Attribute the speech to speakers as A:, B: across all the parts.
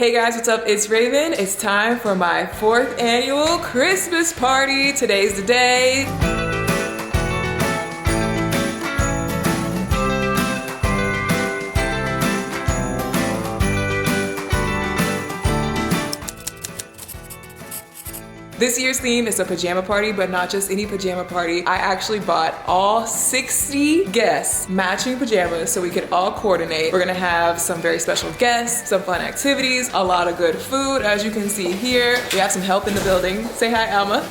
A: Hey guys, what's up? It's Raven. It's time for my 4th annual Christmas party. Today's the day. This year's theme is a pajama party, but not just any pajama party. I actually bought all 60 guests matching pajamas so we could all coordinate. We're gonna have some very special guests, some fun activities, a lot of good food. As you can see here, we have some help in the building. Say hi, Alma.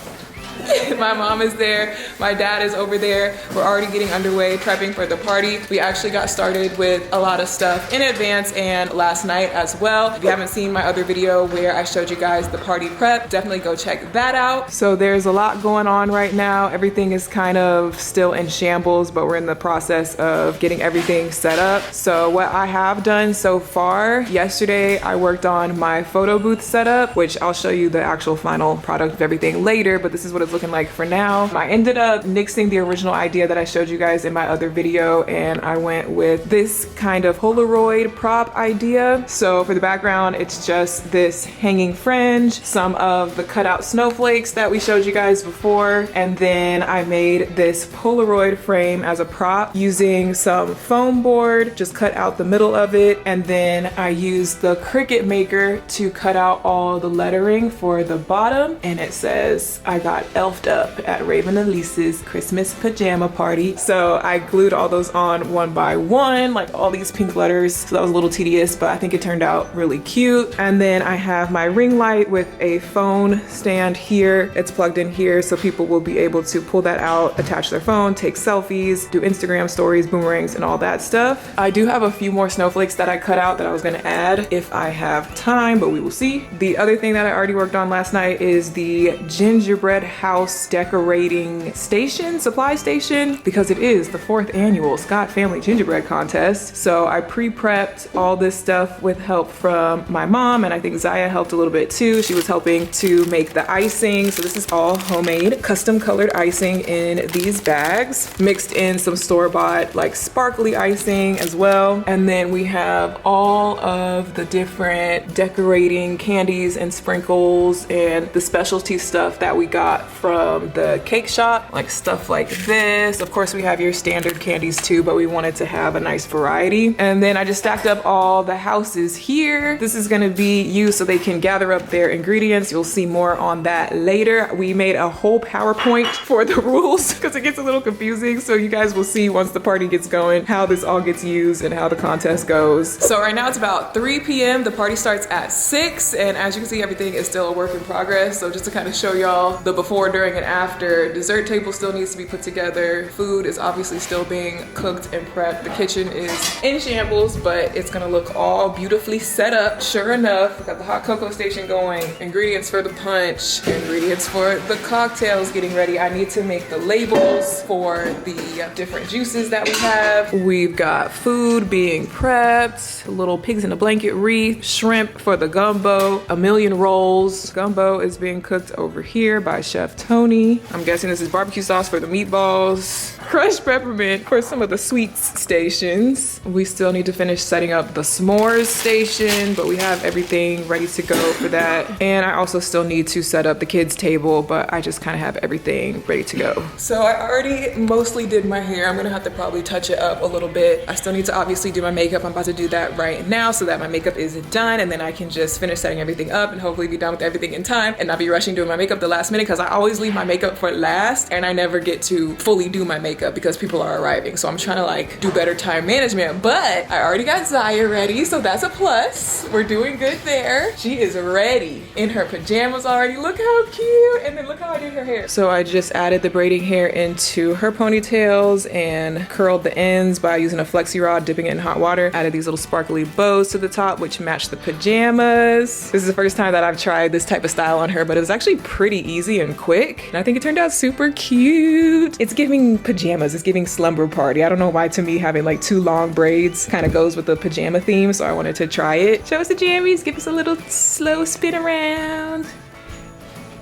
A: My mom is there, my dad is over there. We're already getting underway, prepping for the party. We actually got started with a lot of stuff in advance and last night as well. If you haven't seen my other video where I showed you guys the party prep, definitely go check that out. So there's a lot going on right now. Everything is kind of still in shambles, but we're in the process of getting everything set up. So what I have done so far, yesterday I worked on my photo booth setup, which I'll show you the actual final product of everything later, but this is what it's looking like for now. I ended up nixing the original idea that I showed you guys in my other video, and I went with this kind of Polaroid prop idea. So for the background, it's just this hanging fringe, some of the cutout snowflakes that we showed you guys before, and then I made this Polaroid frame as a prop using some foam board, just cut out the middle of it, and then I used the Cricut maker to cut out all the lettering for the bottom, and it says, "I got elfed up at Raven and ELYSE's Christmas pajama party." So I glued all those on one by one, like all these pink letters. So that was a little tedious, but I think it turned out really cute. And then I have my ring light with a phone stand here. It's plugged in here, so people will be able to pull that out, attach their phone, take selfies, do Instagram stories, boomerangs, and all that stuff. I do have a few more snowflakes that I cut out that I was gonna add if I have time, but we will see. The other thing that I already worked on last night is the Gingerbread House decorating station, supply station, because it is the 4th annual Scott Family Gingerbread Contest. So I pre-prepped all this stuff with help from my mom, and I think Ziya helped a little bit too. She was helping to make the icing. So this is all homemade, custom colored icing in these bags, mixed in some store-bought like sparkly icing as well. And then we have all of the different decorating candies and sprinkles and the specialty stuff that we got from the cake shop, like stuff like this. Of course, we have your standard candies too, but we wanted to have a nice variety. And then I just stacked up all the houses here. This is gonna be used so they can gather up their ingredients. You'll see more on that later. We made a whole PowerPoint for the rules because it gets a little confusing. So you guys will see once the party gets going how this all gets used and how the contest goes. So right now it's about 3 p.m. The party starts at 6, and as you can see, everything is still a work in progress. So just to kind of show y'all the before, during, and after, dessert table still needs to be put together. Food is obviously still being cooked and prepped. The kitchen is in shambles, but it's gonna look all beautifully set up. Sure enough, we got the hot cocoa station going, ingredients for the punch, ingredients for the cocktails getting ready. I need to make the labels for the different juices that we have. We've got food being prepped, little pigs in a blanket wreath, shrimp for the gumbo, a million rolls. Gumbo is being cooked over here by Chef Tony. I'm guessing this is barbecue sauce for the meatballs. Crushed peppermint for some of the sweets stations. We still need to finish setting up the s'mores station, but we have everything ready to go for that. And I also still need to set up the kids' table, but I just kind of have everything ready to go. So I already mostly did my hair. I'm gonna have to probably touch it up a little bit. I still need to obviously do my makeup. I'm about to do that right now so that my makeup is done, and then I can just finish setting everything up and hopefully be done with everything in time and not be rushing doing my makeup the last minute, because I always leave my makeup for last and I never get to fully do my makeup because people are arriving. So I'm trying to like do better time management, but I already got Ziya ready, so that's a plus. We're doing good there. She is ready in her pajamas already. Look how cute. And then look how I did her hair. So I just added the braiding hair into her ponytails and curled the ends by using a flexi rod, dipping it in hot water. Added these little sparkly bows to the top, which match the pajamas. This is the first time that I've tried this type of style on her, but it was actually pretty easy and quick. And I think it turned out super cute. It's giving pajamas. It's giving slumber party. I don't know why, to me, having like 2 long braids kind of goes with the pajama theme, so I wanted to try it. Show us the jammies. Give us a little slow spin around.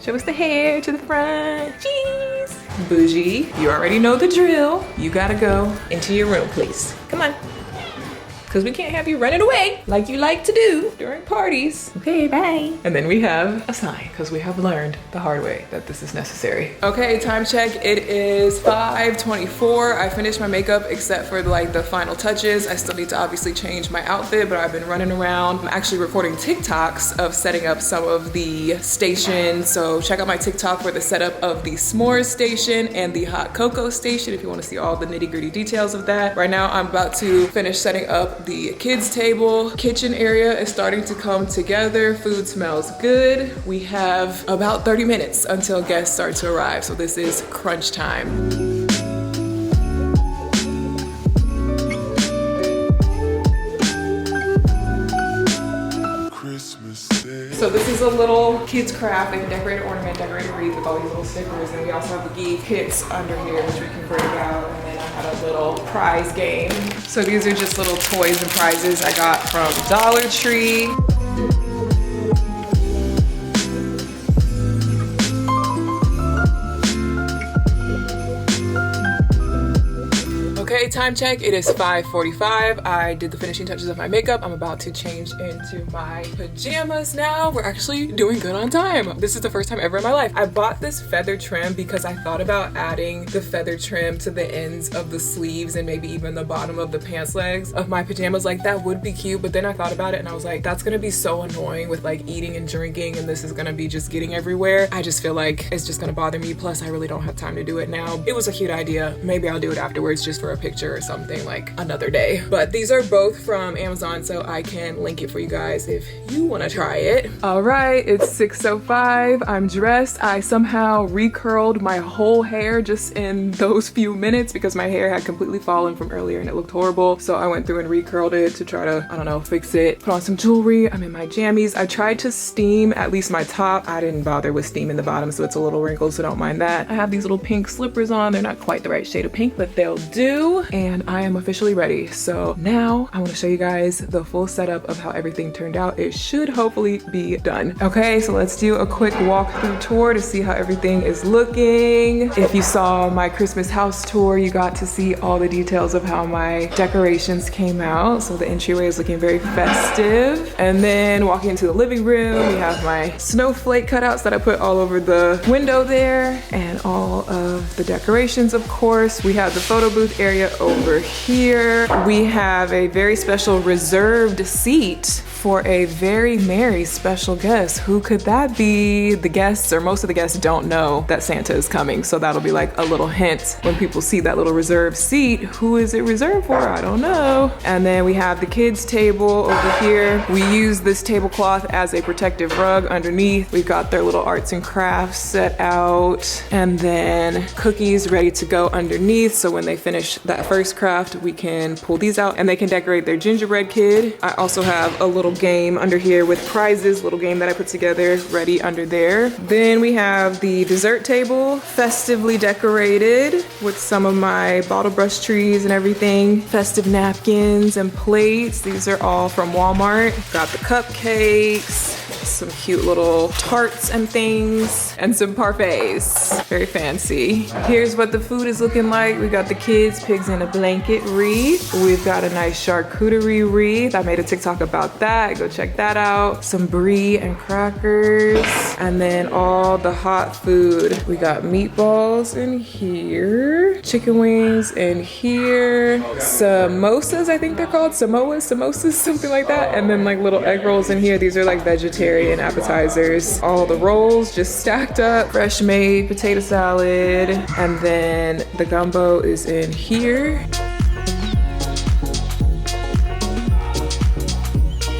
A: Show us the hair to the front. Jeez. Bougie, you already know the drill. You gotta go into your room, please. Come on. because we can't have you running away like you like to do during parties. Okay, bye. And then we have a sign, because we have learned the hard way that this is necessary. Okay, time check. It is 5:24. I finished my makeup except for like the final touches. I still need to obviously change my outfit, but I've been running around. I'm actually recording TikToks of setting up some of the stations. So check out my TikTok for the setup of the s'mores station and the hot cocoa station if you want to see all the nitty-gritty details of that. Right now I'm about to finish setting up the kids table. Kitchen area is starting to come together. Food smells good. We have about 30 minutes until guests start to arrive. So this is crunch time. So this is a little kids craft. They can decorate an ornament, decorate a wreath with all these little stickers. And we also have the geek kits under here, which we can break out. And then I had a little prize game. So these are just little toys and prizes I got from Dollar Tree. Okay, time check. It is 5:45. I did the finishing touches of my makeup. I'm about to change into my pajamas now. We're actually doing good on time. This is the first time ever in my life. I bought this feather trim because I thought about adding the feather trim to the ends of the sleeves and maybe even the bottom of the pants legs of my pajamas. Like, that would be cute, but then I thought about it and I was like, that's gonna be so annoying with like eating and drinking, and this is gonna be just getting everywhere. I just feel like it's just gonna bother me. Plus, I really don't have time to do it now. It was a cute idea. Maybe I'll do it afterwards just for a picture or something, like another day. But these are both from Amazon, so I can link it for you guys if you want to try it. All right, it's 6:05. I'm dressed. I somehow recurled my whole hair just in those few minutes because my hair had completely fallen from earlier and it looked horrible. So I went through and recurled it to try to, I don't know, fix it. Put on some jewelry. I'm in my jammies. I tried to steam at least my top. I didn't bother with steaming the bottom, so it's a little wrinkled, so don't mind that. I have these little pink slippers on. They're not quite the right shade of pink, but they'll do. And I am officially ready. So now I want to show you guys the full setup of how everything turned out. It should hopefully be done. Okay, so let's do a quick walkthrough tour to see how everything is looking. If you saw my Christmas house tour, you got to see all the details of how my decorations came out. So the entryway is looking very festive. And then walking into the living room, we have my snowflake cutouts that I put all over the window there, and all of the decorations, of course. We have the photo booth area over here. We have a very special reserved seat for a very merry special guest. Who could that be? The guests, or most of the guests, don't know that Santa is coming, so that'll be like a little hint when people see that little reserved seat. Who is it reserved for? I don't know. And then we have the kids table over here. We use this tablecloth as a protective rug underneath. We've got their little arts and crafts set out, and then cookies ready to go underneath, so when they finish that first craft, we can pull these out and they can decorate their gingerbread kid. I also have a little game under here with prizes, little game that I put together ready under there. Then we have the dessert table, festively decorated with some of my bottle brush trees and everything, festive napkins and plates. These are all from Walmart. Got the cupcakes, some cute little tarts and things, and some parfaits. Very fancy. Here's what the food is looking like. We got the kids' pigs in a blanket wreath. We've got a nice charcuterie wreath. I made a TikTok about that. Go check that out. Some brie and crackers. And then all the hot food. We got meatballs in here. Chicken wings in here. Samosas, I think they're called. Samosas, something like that. And then like little egg rolls in here. These are like vegetarian appetizers. All the rolls just stacked up. Fresh made potato salad. And then the gumbo is in here.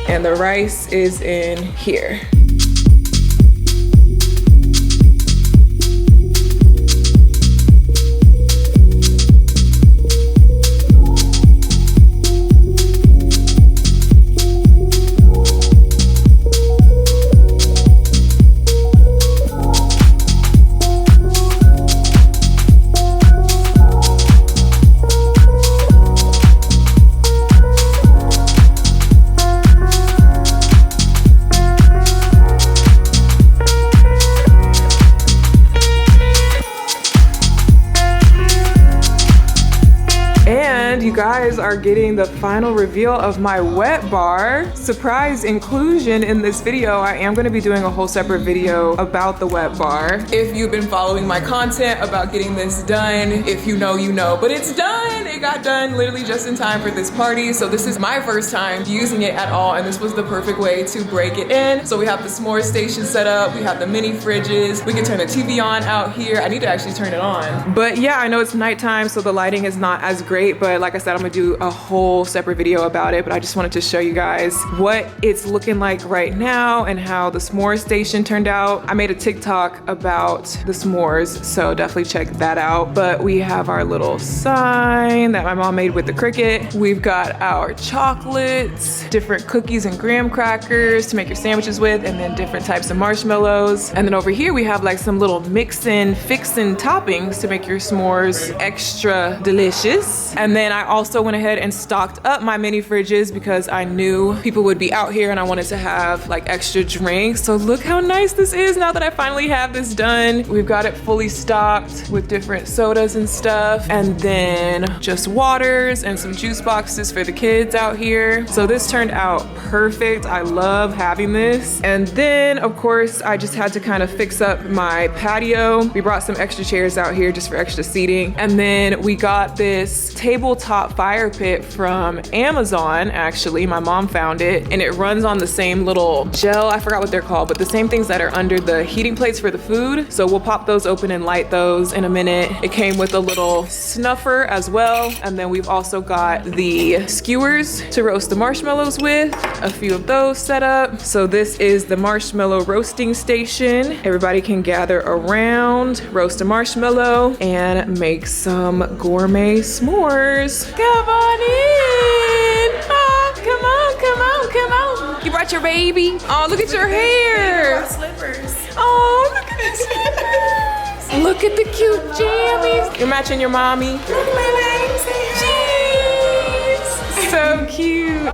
A: And the rice is in here. guys are getting the final reveal of my wet bar. Surprise inclusion in this video. I am gonna be doing a whole separate video about the wet bar. If you've been following my content about getting this done, if you know, you know, but it's done. It got done literally just in time for this party. So this is my first time using it at all, and this was the perfect way to break it in. So we have the s'more station set up, we have the mini fridges, we can turn the TV on out here. I need to actually turn it on. But yeah, I know it's nighttime, so the lighting is not as great, but like I said, I'm gonna do a whole separate video about it, but I just wanted to show you guys what it's looking like right now and how the s'more station turned out. I made a TikTok about the s'mores, so definitely check that out. But we have our little sign that my mom made with the Cricut. We've got our chocolates, different cookies and graham crackers to make your sandwiches with, and then different types of marshmallows. And then over here we have like some little mixin', fixin' toppings to make your s'mores extra delicious. And then I also went ahead and stocked up my mini fridges because I knew people would be out here and I wanted to have like extra drinks. So look how nice this is now that I finally have this done. We've got it fully stocked with different sodas and stuff, and then just waters and some juice boxes for the kids out here. So this turned out perfect. I love having this. And then of course I just had to kind of fix up my patio. We brought some extra chairs out here just for extra seating. And then we got this tabletop fire pit from Amazon. Actually, my mom found it, and it runs on the same little gel, I forgot what they're called, but the same things that are under the heating plates for the food. So we'll pop those open and light those in a minute. It came with a little snuffer as well. And then we've also got the skewers to roast the marshmallows with, a few of those set up. So this is the marshmallow roasting station. Everybody can gather around, roast a marshmallow, and make some gourmet s'mores. Come on in. Oh, come on, come on, come on. You brought your baby? Oh, look at your hair.
B: Slippers.
A: Oh, look at the slippers. Look at the cute jammies. You're matching your mommy.
B: Look at my name. Say hi.
A: Jeez. So cute.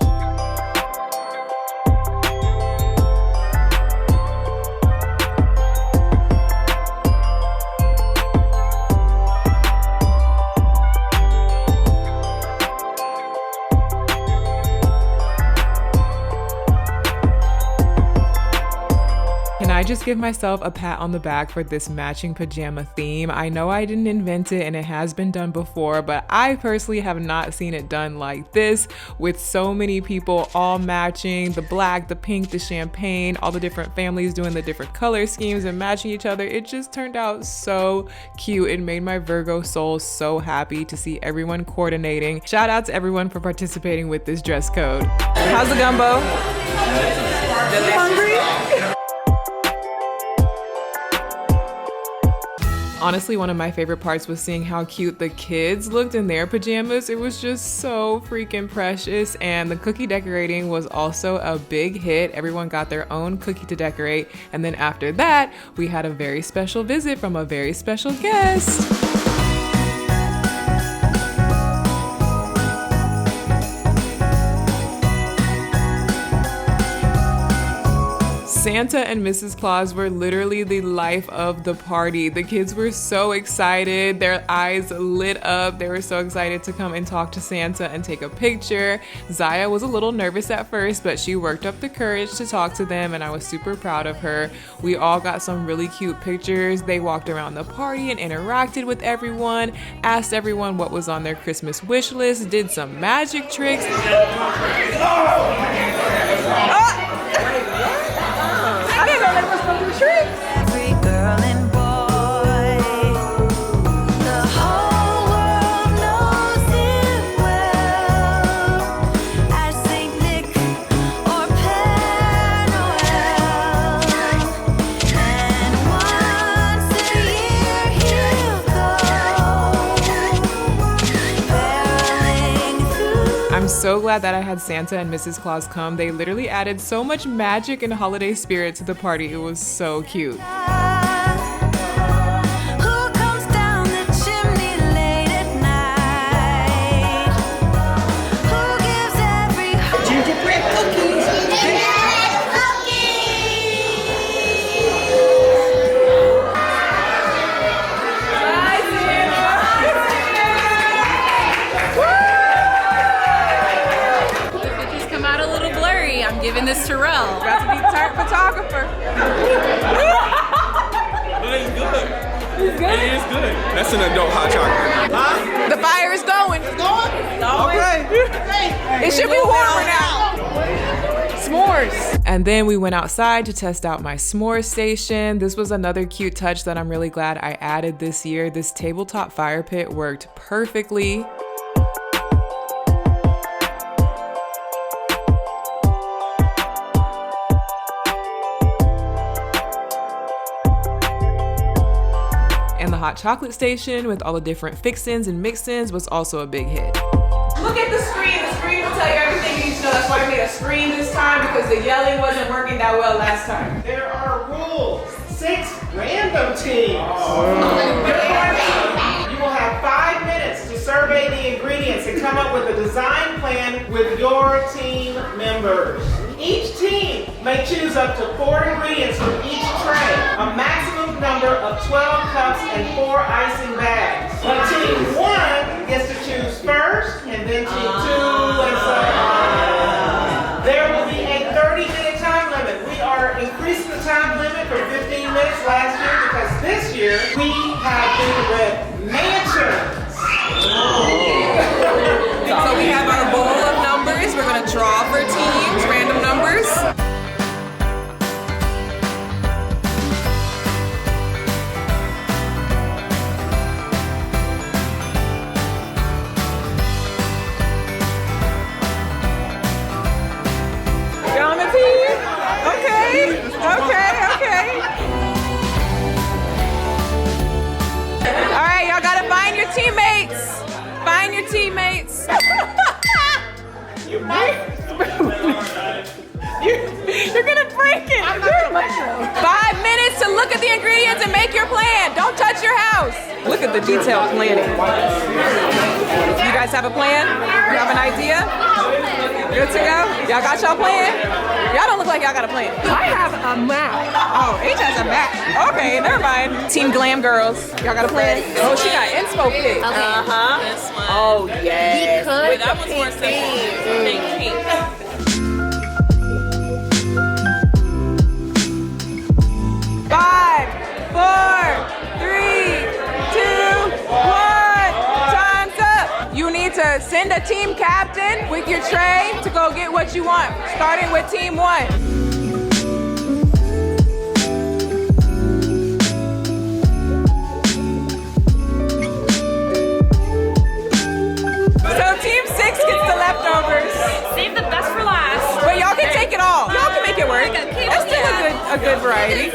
A: I just give myself a pat on the back for this matching pajama theme. I know I didn't invent it and it has been done before, but I personally have not seen it done like this with so many people all matching, the black, the pink, the champagne, all the different families doing the different color schemes and matching each other. It just turned out so cute. It made my Virgo soul so happy to see everyone coordinating. Shout out to everyone for participating with this dress code. How's the gumbo? Hungry? Honestly, one of my favorite parts was seeing how cute the kids looked in their pajamas. It was just so freaking precious. And the cookie decorating was also a big hit. Everyone got their own cookie to decorate. And then after that, we had a very special visit from a very special guest. Santa and Mrs. Claus were literally the life of the party. The kids were so excited. Their eyes lit up. They were so excited to come and talk to Santa and take a picture. Ziya was a little nervous at first, but she worked up the courage to talk to them, and I was super proud of her. We all got some really cute pictures. They walked around the party and interacted with everyone, asked everyone what was on their Christmas wish list, did some magic tricks. I didn't know there was no new tricks.
C: Every girl and boy, the whole world knows him well as Saint Nick or Père Noël. And once a year he'll go barreling through.
A: I'm so glad that I had Santa and Mrs. Claus come. They literally added so much magic and holiday spirit to the party. It was so cute.
C: Who comes down the chimney late at night? Who gives every
B: Gingerbread cookies.
C: Gingerbread cookies.
A: offer.
D: But it's good.
A: It's good.
D: It is good. That's an adult hot chocolate. Huh?
A: The fire is going.
D: Okay.
A: It should be warmer now. S'mores. And then we went outside to test out my s'more station. This was another cute touch that I'm really glad I added this year. This tabletop fire pit worked perfectly. And the hot chocolate station with all the different fixins and mix-ins was also a big hit. Look at the screen. The screen will tell you everything you need to know. That's why I made a screen this time, because the yelling wasn't working that well last time.
E: There are rules. 6 random teams. You will have 5 minutes to survey the ingredients and come up with a design plan with your team members. Each team may choose up to 4 ingredients from each tray, a maximum number of 12 cups and 4 icing bags. But team 1 gets to choose first, and then team 2, and so on. There will be a 30-minute time limit. We are increasing the time limit from 15 minutes last year because this year we have gingerbread mansions.
A: So we have our bowl of numbers. We're gonna draw for teams, random numbers. You're on the team? Okay, okay. All right, y'all gotta find your teammates. Find your teammates. You're gonna break it. 5 minutes to look at the ingredients and make your plan. Don't touch your house. Look at the detailed planning. You guys have a plan? You have an idea? Good to go? Y'all got y'all plan? Y'all don't look like y'all got a plan. I have a map. Oh, H has a map. Okay, never mind. Team Glam Girls. Y'all got a plan? Oh, she got inspo pick. Uh-huh.
B: This one.
A: Oh, yes.
B: Wait, that one's more simple. Pink.
A: 5, 4, 3, 2, 1. Time's up. You need to send a team captain with your tray to go get what you want, starting with team 1. So team 6 gets the leftovers.
B: Save the best for last.
A: But y'all can take it all. Y'all can make it work. That's still a good variety.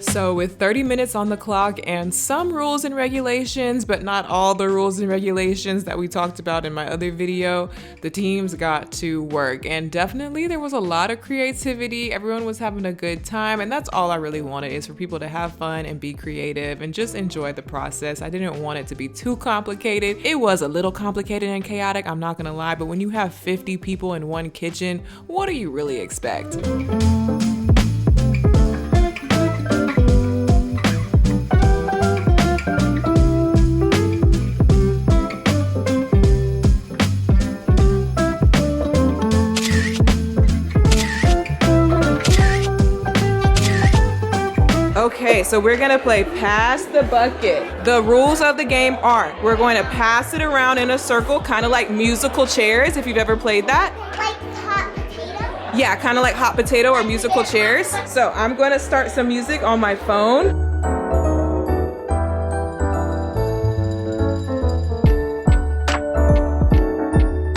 A: So with 30 minutes on the clock and some rules and regulations, but not all the rules and regulations that we talked about in my other video, the teams got to work. And definitely there was a lot of creativity. Everyone was having a good time. And that's all I really wanted, is for people to have fun and be creative and just enjoy the process. I didn't want it to be too complicated. It was a little complicated and chaotic, I'm not gonna lie, but when you have 50 people in one kitchen, what do you really expect? Okay, so we're gonna play Pass the Bucket. The rules of the game are, we're going to pass it around in a circle, kind of like musical chairs, if you've ever played that.
C: Like hot potato?
A: Yeah, kind of like hot potato or musical chairs. So I'm gonna start some music on my phone.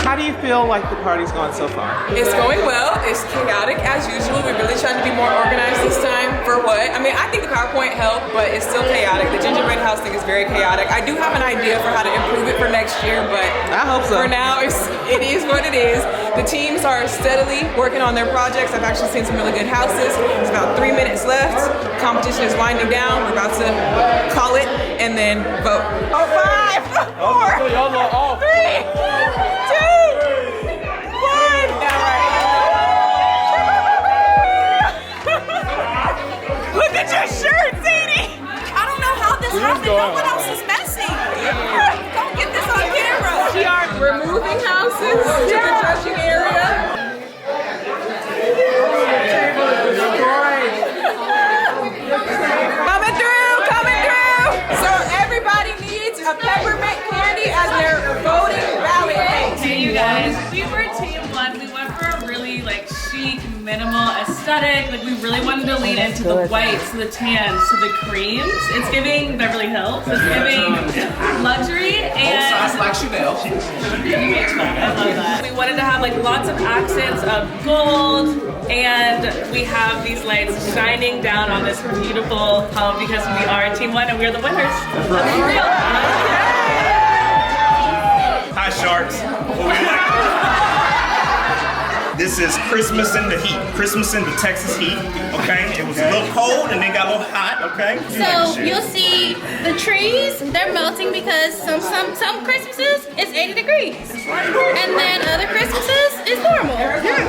E: How do you feel like the party's gone so far?
A: It's going well. It's chaotic as usual. We're really trying to be more organized this time. For what? I mean, I think the PowerPoint helped, but it's still chaotic. The Gingerbread House thing is very chaotic. I do have an idea for how to improve it for next year, but
E: I hope so.
A: For now, it is what it is. The teams are steadily working on their projects. I've actually seen some really good houses. It's about 3 minutes left. Competition is winding down. We're about to call it and then vote. Oh, 5, 4, 3, 2, look at your shirt, Sadie!
B: I don't know how this happened. No one else is messy. Don't get this on camera.
A: We are removing houses to the judging area.
F: like chic, minimal aesthetic. Like we really wanted to lean into the whites, to the tans, to the creams. It's giving Beverly Hills. It's giving luxury and
G: like Chanel.
F: I love that. We wanted to have like lots of accents of gold, and we have these lights shining down on this beautiful home because we are Team One and we are the winners.
H: Hi, Sharks. This is Christmas in the heat. Christmas in the Texas heat, okay? It was a little cold and then got a little hot, okay?
C: So you'll see the trees, they're melting because some Christmases it's 80 degrees. And then other Christmases it's normal.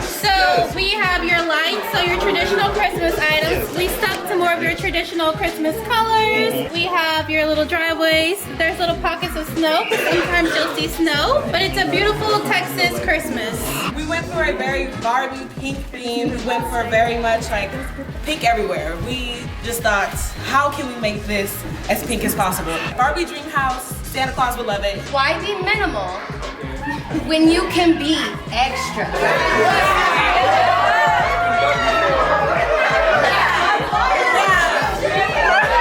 C: So we have your lights, so your traditional Christmas items. We stuck to more of your traditional Christmas colors. We have your little driveways. There's little pockets of snow, because sometimes you'll see snow. But it's a beautiful Texas Christmas.
B: We went for a very Barbie pink theme. We went for very much like pink everywhere. We just thought, how can we make this as pink as possible? Barbie dream house, Santa Claus would love it.
C: Why be minimal when you can be extra?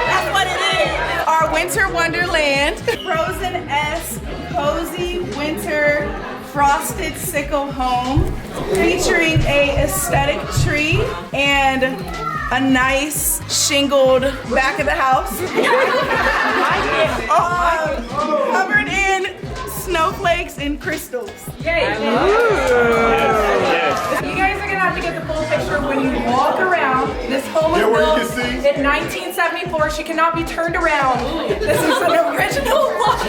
B: That's what it is. Our winter wonderland.
I: Frozen-esque, cozy winter frosted sickle home featuring a aesthetic tree and a nice shingled back of the house. Covered in snowflakes and crystals.
B: Yay.
I: You guys are gonna have to get the full picture when you walk around. This home was built in 1974. She cannot be turned around. This is an original look.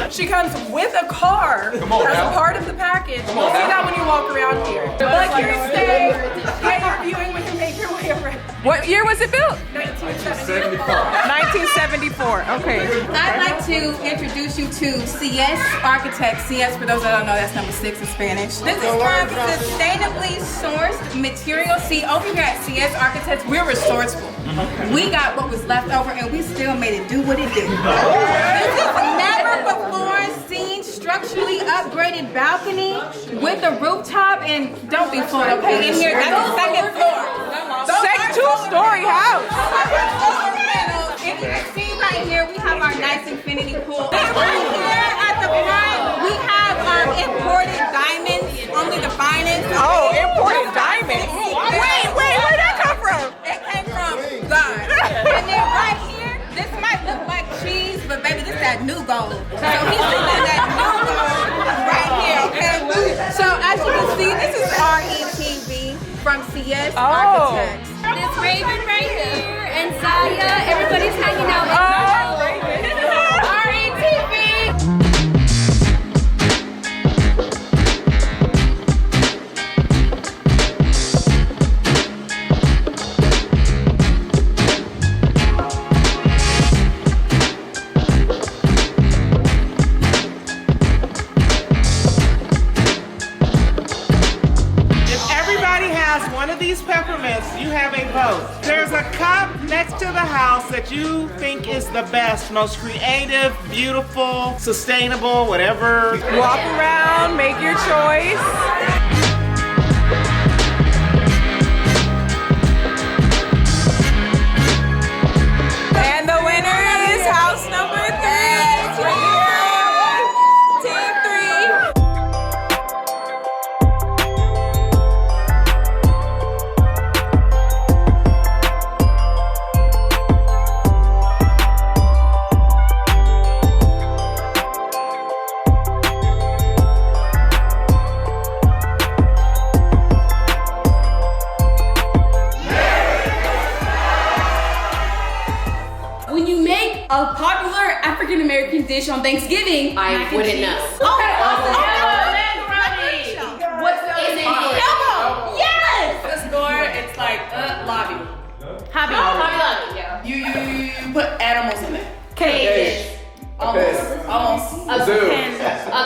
I: She comes with a car as a part of the package. You'll see that when you walk around here. Like your stay, get your viewing when you make your way around.
A: What year was it built?
I: 1974.
A: 1974. Okay.
J: I'd like to introduce you to CS Architects. CS, for those that don't know, that's number 6 in Spanish. This is from sustainably sourced material. See, over here at CS Architects, we're resourceful. We got what was left over and we still made it do what it did. This is never before seen structurally upgraded balcony with a rooftop, and don't be fooled, okay? In here, that's the second floor.
A: Two-story house.
J: If you can see right here, we have our nice infinity pool. And right here at the front, we have our imported diamonds, only the finest.
A: Oh, imported diamonds. Wait, where'd that come from?
J: It came from God. And then right here, this might look like cheese, but baby, this is that new gold. So he's selling that new gold right here, okay? So as you can see, this is RETV from CS Architects.
C: This Raven right here and Ziya, everybody's hanging out with RETV.
E: One of these peppermints, you have a vote. There's a cup next to the house that you think is the best, most creative, beautiful, sustainable, whatever.
A: Walk around, make your choice. And the winner is house number 3. Team 3.
J: A popular African American dish on Thanksgiving. I wouldn't know.
B: Oh,
J: What's the elbow? Yes.
F: The score, it's like lobby.
J: Hobby lobby. Yeah.
F: You put animals in it.
J: Cage.
F: Almost.
C: A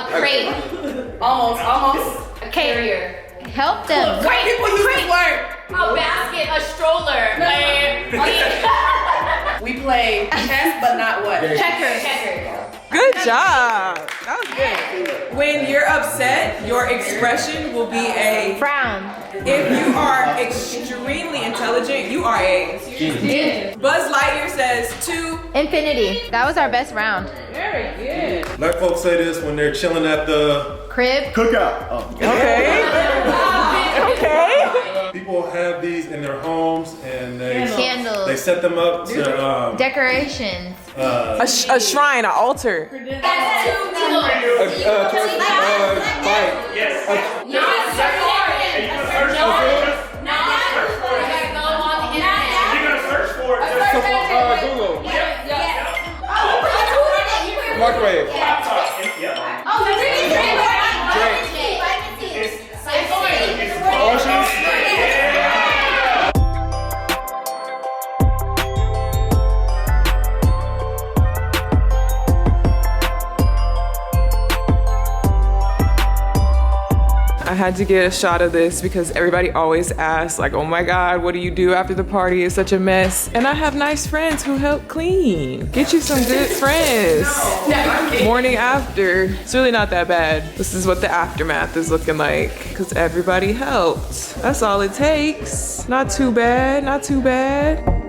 C: crate.
F: Almost.
C: A carrier. Help them.
F: White people use this word.
C: A basket. A stroller.
F: We play chess, but not what?
C: Checkers.
A: Good job. That was good. When you're upset, your expression will be a
G: Frown.
A: If you are extremely intelligent, you are a Buzz Lightyear says to
G: Infinity. That was our best round.
A: Very good.
K: Let folks say this when they're chilling at the
G: Crib.
K: cookout. Oh.
A: Okay. Okay.
K: People have these in their homes and
G: Candles.
K: they set them up to
G: Decorations.
A: A shrine, an altar.
D: Google. Microwave.
A: I had to get a shot of this because everybody always asks like, oh my God, what do you do after the party? It's such a mess. And I have nice friends who help clean. Get you some good friends. Morning after, it's really not that bad. This is what the aftermath is looking like because everybody helped. That's all it takes. Not too bad, not too bad.